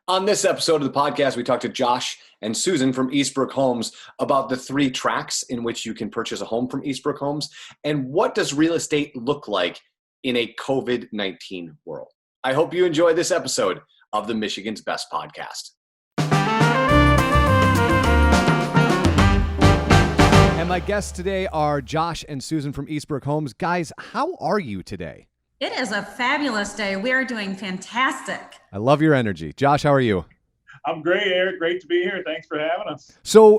On this episode of the podcast, we talked to Josh and Susan from Eastbrook Homes about the 3 tracks in which you can purchase a home from Eastbrook Homes and what does real estate look like in a COVID-19 world. I hope you enjoy this episode of the Michigan's Best Podcast. And my guests today are Josh and Susan from Eastbrook Homes. Guys, how are you today? It is a fabulous day. We are doing fantastic. I love your energy. Josh, how are you? I'm great, Eric. Great to be here. Thanks for having us. So,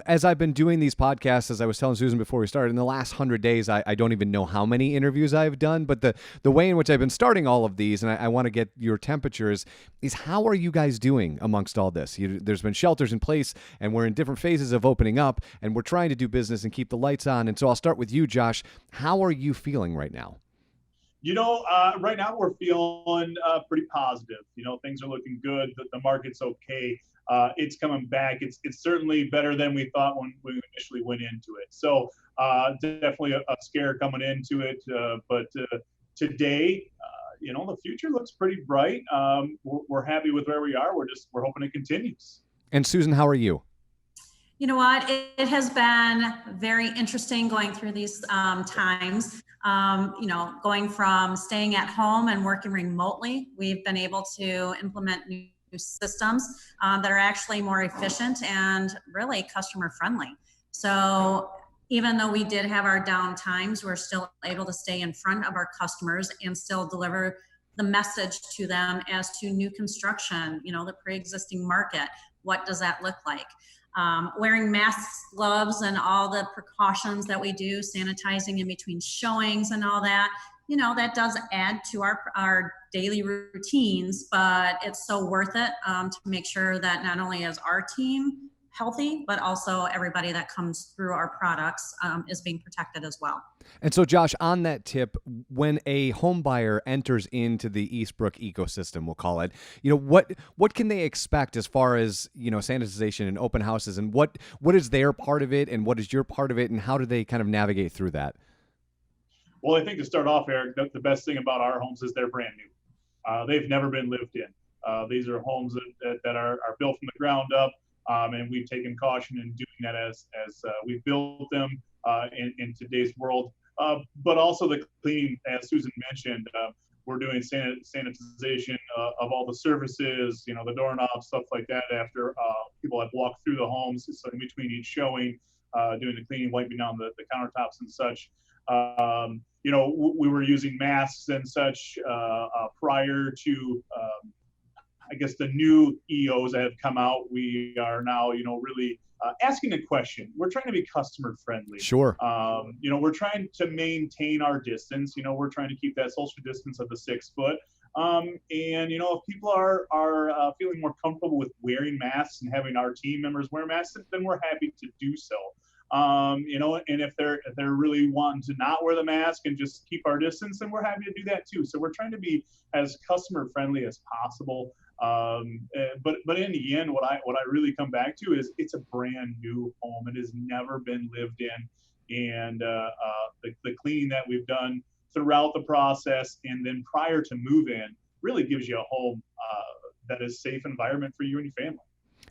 as I've been doing these podcasts, as I was telling Susan before we started, in the last 100 days, I don't even know how many interviews I've done, but the way in which I've been starting all of these, and I want to get your temperatures, is how are you guys doing amongst all this? There's been shelters in place, and we're in different phases of opening up, and we're trying to do business and keep the lights on. And so I'll start with you, Josh. How are you feeling right now? Right now we're feeling pretty positive. Things are looking good. The market's okay. It's coming back. It's certainly better than we thought when we initially went into it. So definitely a scare coming into it. But today, the future looks pretty bright. We're happy with where we are. We're hoping it continues. And Susan, how are you? You know what? It has been very interesting going through these times. Going from staying at home and working remotely, we've been able to implement new systems that are actually more efficient and really customer friendly. So even though we did have our down times, we're still able to stay in front of our customers and still deliver the message to them as to new construction, the pre-existing market. What does that look like? Wearing masks, gloves, and all the precautions that we do, sanitizing in between showings and all that, that does add to our daily routines, but it's so worth it to make sure that not only is our team healthy, but also everybody that comes through our products is being protected as well. And so, Josh, on that tip, when a home buyer enters into the Eastbrook ecosystem, we'll call it, what can they expect as far as, sanitization and open houses, and what is their part of it and what is your part of it, and how do they kind of navigate through that? Well, I think to start off, Eric, the best thing about our homes is they're brand new. They've never been lived in. These are homes that are built from the ground up. And we've taken caution in doing that as we built them in today's world. But also the cleaning, as Susan mentioned, we're doing sanitization of all the surfaces, the doorknobs, stuff like that after people have walked through the homes. So in between each showing, doing the cleaning, wiping down the countertops and such. We were using masks and such prior to I guess the new EOs that have come out. We are now, really asking a question. We're trying to be customer friendly. Sure. We're trying to maintain our distance. We're trying to keep that social distance of the 6 foot. If people are feeling more comfortable with wearing masks and having our team members wear masks, then we're happy to do so. And if they're really wanting to not wear the mask and just keep our distance, then we're happy to do that too. So we're trying to be as customer friendly as possible. But in the end, what I really come back to is it's a brand new home. It has never been lived in, and the cleaning that we've done throughout the process and then prior to move in really gives you a home that is a safe environment for you and your family.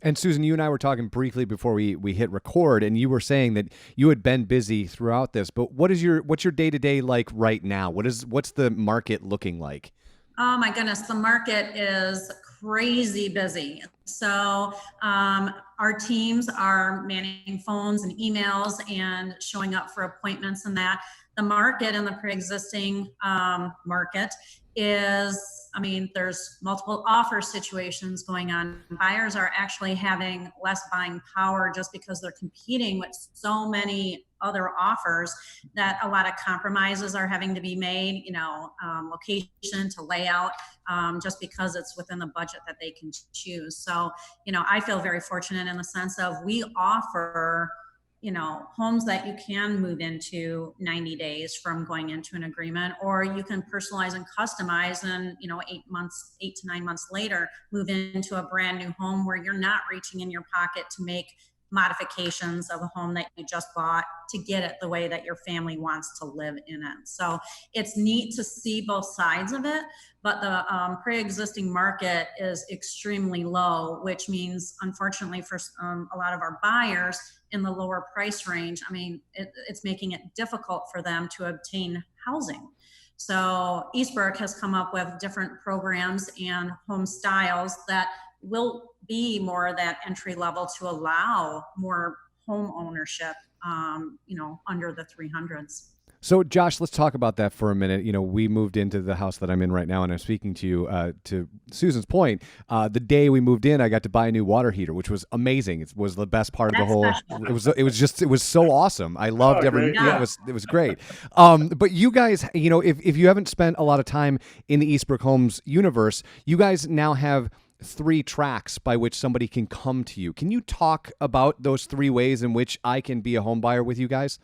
And Susan, you and I were talking briefly before we hit record, and you were saying that you had been busy throughout this. But what's your day-to-day like right now? What's the market looking like? Oh my goodness, the market is crazy busy. So our teams are manning phones and emails and showing up for appointments and that. The market and the pre-existing market is, there's multiple offer situations going on. Buyers are actually having less buying power just because they're competing with so many other offers that a lot of compromises are having to be made, location to layout, just because it's within the budget that they can choose. So, I feel very fortunate in the sense of we offer homes that you can move into 90 days from going into an agreement, or you can personalize and customize and, 8 to 9 months later, move into a brand new home where you're not reaching in your pocket to make modifications of a home that you just bought to get it the way that your family wants to live in it. So it's neat to see both sides of it, but the pre-existing market is extremely low, which means, unfortunately, for a lot of our buyers in the lower price range, I mean, it's making it difficult for them to obtain housing. So Eastbrook has come up with different programs and home styles that will be more that entry level to allow more home ownership, under the 300s. So, Josh, let's talk about that for a minute. We moved into the house that I'm in right now, and I'm speaking to you. To Susan's point, the day we moved in, I got to buy a new water heater, which was amazing. It was the best part of the whole. Special. It was so awesome. I loved every. Great. Yeah, it was great. But you guys, if you haven't spent a lot of time in the Eastbrook Homes universe, you guys now have 3 tracks by which somebody can come to you. Can you talk about those 3 ways in which I can be a home buyer with you guys?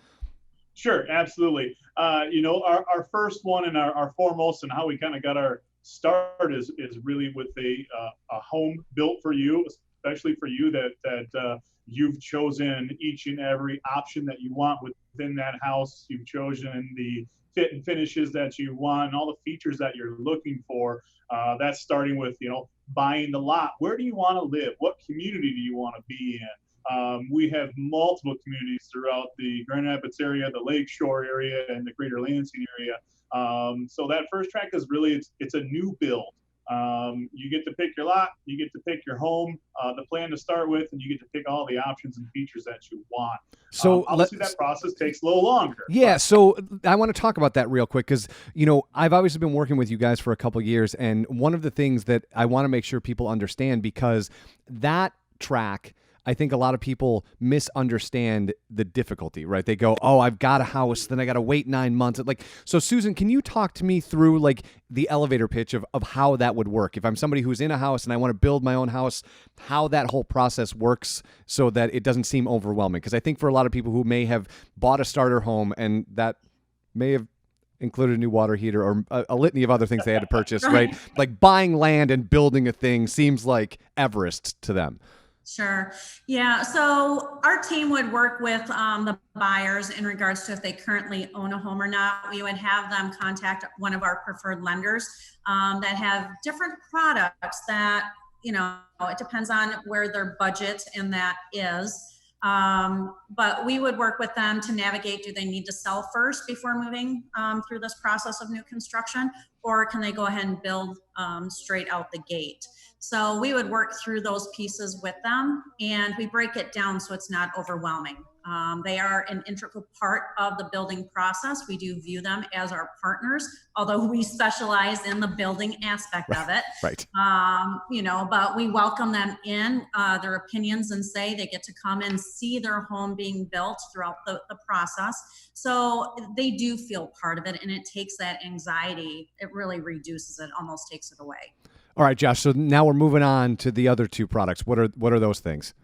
Sure, absolutely. Our first one and our foremost and how we kind of got our start is really with a home built for you, especially for you that you've chosen each and every option that you want within that house. You've chosen the fit and finishes that you want and all the features that you're looking for. That's starting with, buying the lot. Where do you want to live? What community do you want to be in? We have multiple communities throughout the Grand Rapids area, the Lakeshore area, and the Greater Lansing area. So that first track is really, it's a new build. You get to pick your lot, you get to pick your home, the plan to start with, and you get to pick all the options and features that you want. So obviously that process takes a little longer. Yeah, so I want to talk about that real quick because, I've obviously been working with you guys for a couple years, and one of the things that I want to make sure people understand, because that track, I think a lot of people misunderstand the difficulty, right? They go, oh, I've got a house, then I got to wait 9 months. So Susan, can you talk to me through the elevator pitch of how that would work? If I'm somebody who's in a house and I want to build my own house, how that whole process works so that it doesn't seem overwhelming. Because I think for a lot of people who may have bought a starter home and that may have included a new water heater or a litany of other things they had to purchase, right? Like buying land and building a thing seems like Everest to them. Sure. Yeah. So our team would work with the buyers in regards to if they currently own a home or not. We would have them contact one of our preferred lenders that have different products that, it depends on where their budget and that is. But we would work with them to navigate, do they need to sell first before moving through this process of new construction, or can they go ahead and build straight out the gate? So we would work through those pieces with them, and we break it down so it's not overwhelming. They are an integral part of the building process. We do view them as our partners, although we specialize in the building aspect of it. Right. But we welcome them in, their opinions, and say they get to come and see their home being built throughout the process. So they do feel part of it, and it takes that anxiety. It really reduces it, almost takes it away. All right, Josh. So now we're moving on to the other 2 products. What are those things?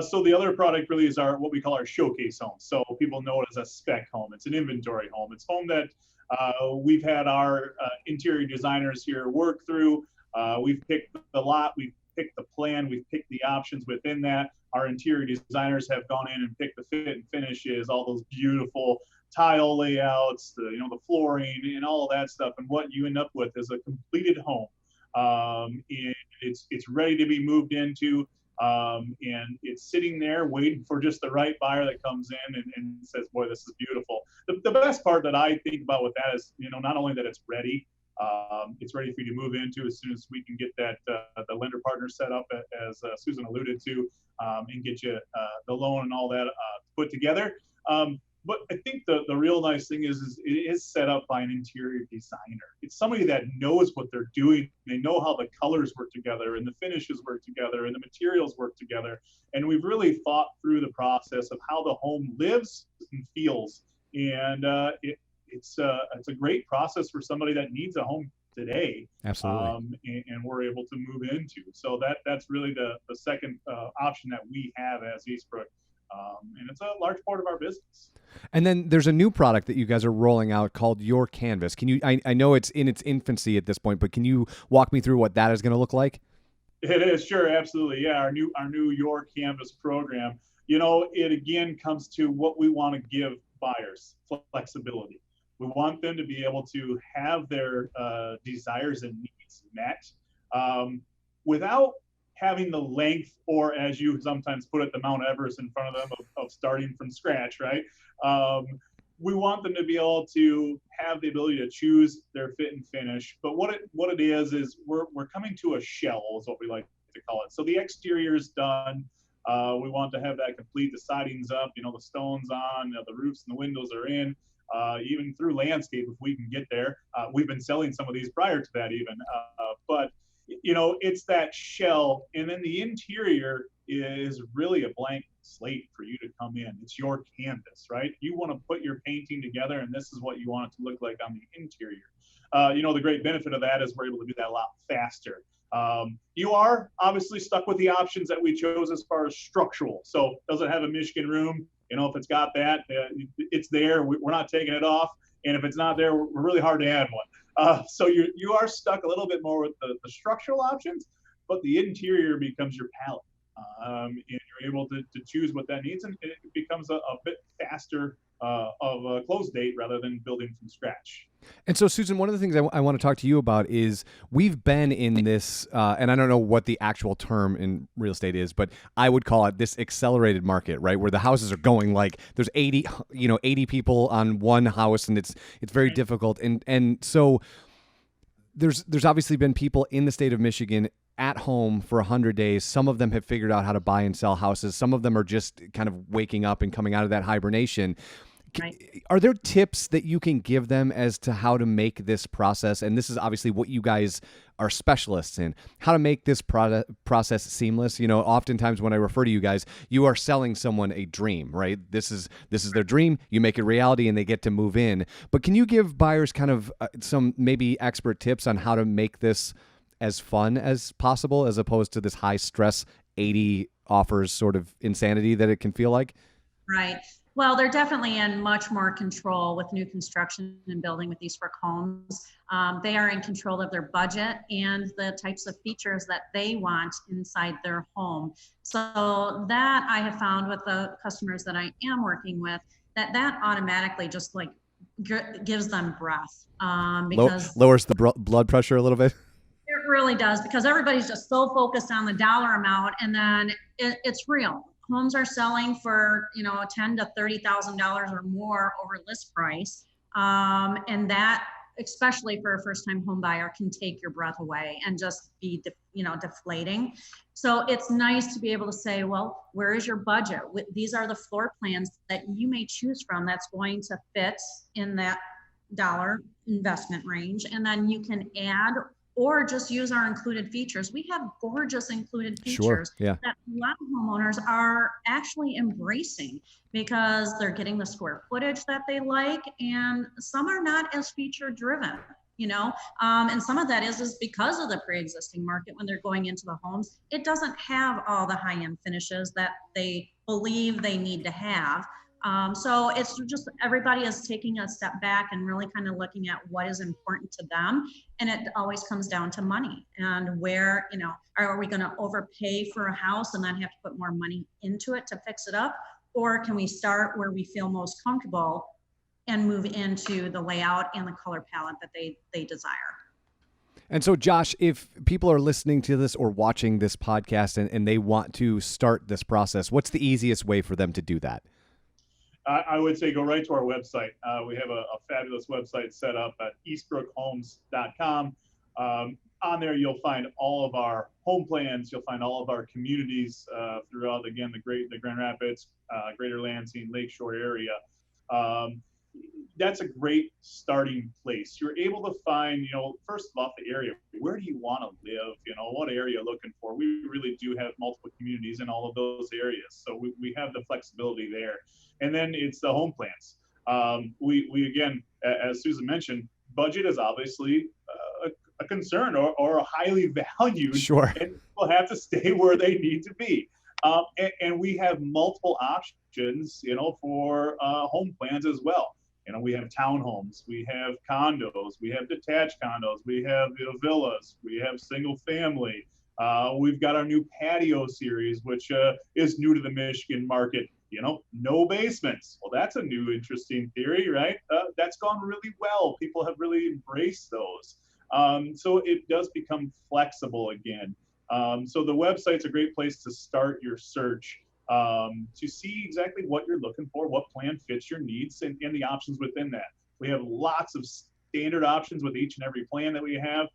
So the other product really is what we call our showcase home. So people know it as a spec home. It's an inventory home. It's home that we've had our interior designers here work through. We've picked the lot, we've picked the plan, we've picked the options within that. Our interior designers have gone in and picked the fit and finishes, all those beautiful tile layouts, the flooring and all of that stuff. And what you end up with is a completed home. And it's ready to be moved into. And it's sitting there waiting for just the right buyer that comes in and says, boy, this is beautiful. The best part that I think about with that is, not only that it's ready for you to move into as soon as we can get that the lender partner set up, as Susan alluded to, and get you the loan and all that put together. But I think the real nice thing is it is set up by an interior designer. It's somebody that knows what they're doing. They know how the colors work together and the finishes work together and the materials work together. And we've really thought through the process of how the home lives and feels. And it's a great process for somebody that needs a home today. Absolutely. And we're able to move into. So that's really the second option that we have as Eastbrook. And it's a large part of our business. And then there's a new product that you guys are rolling out called Your Canvas. Can you? I know it's in its infancy at this point, but can you walk me through what that is going to look like? It is, sure, absolutely. Yeah, our new Your Canvas program. It again comes to what we want to give buyers: flexibility. We want them to be able to have their desires and needs met, um, without having the length, or as you sometimes put it, the Mount Everest in front of them of starting from scratch, right? Um, we want them to be able to have the ability to choose their fit and finish. But what it is we're coming to a shell, is what we like to call it. So the exterior is done. We want to have that complete. The siding's up, the stones on, the roofs and the windows are in. Even through landscape, if we can get there. We've been selling some of these prior to that even. But it's that shell, and then the interior is really a blank slate for you to come in. It's your canvas, right? You want to put your painting together, and this is what you want it to look like on the interior. The great benefit of that is we're able to do that a lot faster. You are obviously stuck with the options that we chose as far as structural. So does it have a Michigan room? If it's got that, it's there. We're not taking it off. And if it's not there, we're really hard to add one. So you are stuck a little bit more with the structural options, but the interior becomes your palette. And you're able to choose what that needs, and it becomes a bit faster of a close date rather than building from scratch. And so, Susan, one of the things I want to talk to you about is we've been in this, and I don't know what the actual term in real estate is, but I would call it this accelerated market, right? Where the houses are going like there's 80 people on one house, and it's very difficult. And so there's obviously been people in the state of Michigan at home for 100 days. Some of them have figured out how to buy and sell houses. Some of them are just kind of waking up and coming out of that hibernation. Right. Are there tips that you can give them as to how to make this process, and this is obviously what you guys are specialists in, how to make this process seamless? Oftentimes when I refer to you guys, you are selling someone a dream, right? This is their dream. You make it reality and they get to move in. But can you give buyers kind of some maybe expert tips on how to make this as fun as possible, as opposed to this high stress 80 offers sort of insanity that it can feel like? Right. Well, they're definitely in much more control with new construction and building with Eastbrook Homes. They are in control of their budget and the types of features that they want inside their home. So that I have found with the customers that I am working with, that automatically just like gives them breath, because Lowers the blood pressure a little bit. it really does, because everybody's just so focused on the dollar amount, and then it's real. Homes are selling for $10,000 to $30,000 or more over list price, and that, especially for a first-time home buyer, can take your breath away and just be deflating. So it's nice to be able to say, well, where is your budget? These are the floor plans that you may choose from that's going to fit in that dollar investment range, and then you can add or just use our included features. We have gorgeous included features yeah. that a lot of homeowners are actually embracing, because they're getting the square footage that they like, and some are not as feature driven, and some of that is because of the pre-existing market. When they're going into the homes, it doesn't have all the high-end finishes that they believe they need to have. So it's just, everybody is taking a step back and really kind of looking at what is important to them. And it always comes down to money, and where, are we going to overpay for a house and then have to put more money into it to fix it up? Or can we start where we feel most comfortable and move into the layout and the color palette that they desire? And so, Josh, if people are listening to this or watching this podcast and they want to start this process, what's the easiest way for them to do that? I would say go right to our website. We have a fabulous website set up at eastbrookhomes.com. On there, you'll find all of our home plans. You'll find all of our communities throughout, again, the Grand Rapids, Greater Lansing, Lakeshore area. That's a great starting place. You're able to find, first of all, the area. Where do you want to live? What area you're looking for? We really do have multiple communities in all of those areas. So we have the flexibility there. And then it's the home plans. We again, as Susan mentioned, budget is obviously a concern or a highly valued. Sure. And people have to stay where they need to be. And we have multiple options, for home plans as well. We have townhomes, we have condos, we have detached condos, we have villas, we have single family. We've got our new patio series, which is new to the Michigan market. No basements. Well, that's a new interesting theory, right? That's gone really well. People have really embraced those. So it does become flexible again. So the website's a great place to start your search, to see exactly what you're looking for, what plan fits your needs, and the options within that. We have lots of standard options with each and every plan that we have,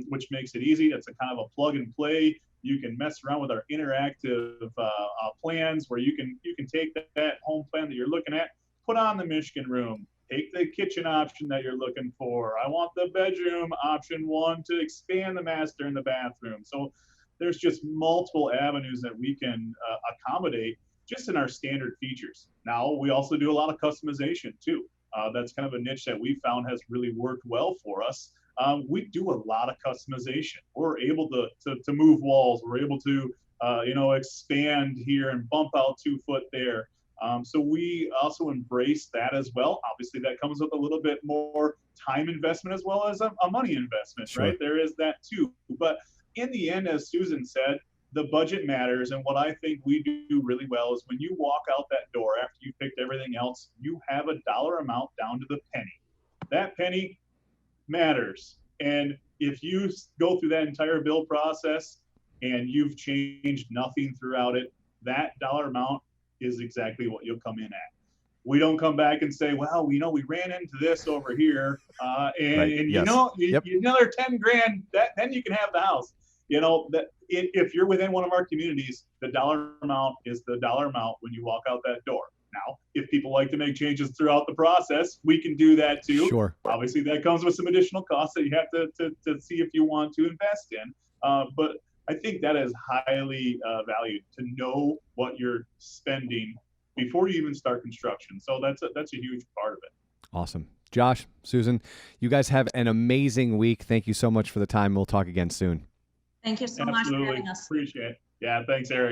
which makes it easy. It's a kind of a plug and play. You can mess around with our interactive plans where you can take that home plan that you're looking at, put on the Michigan room, take the kitchen option that you're looking for. I want the bedroom option one to expand the master in the bathroom. So there's just multiple avenues that we can accommodate just in our standard features. Now, we also do a lot of customization too. That's kind of a niche that we found has really worked well for us. We do a lot of customization. We're able to move walls. We're able to, expand here and bump out 2 foot there. So we also embrace that as well. Obviously, that comes with a little bit more time investment as well as a money investment, Sure. right? There is that too. But in the end, as Susan said, the budget matters. And what I think we do really well is when you walk out that door after you picked everything else, you have a dollar amount down to the penny. That penny matters. And if you go through that entire bill process and you've changed nothing throughout it, that dollar amount is exactly what you'll come in at. We don't come back and say, well, we ran into this over here, and, Right. and Yes. Yep. another 10 grand, then you can have the house. That if you're within one of our communities, the dollar amount is the dollar amount when you walk out that door. Now, if people like to make changes throughout the process, we can do that too. Sure. Obviously, that comes with some additional costs that you have to see if you want to invest in. But I think that is highly valued to know what you're spending before you even start construction. So that's a huge part of it. Awesome. Josh, Susan, you guys have an amazing week. Thank you so much for the time. We'll talk again soon. Thank you so much for Absolutely having us. appreciate it. Yeah, thanks, Eric.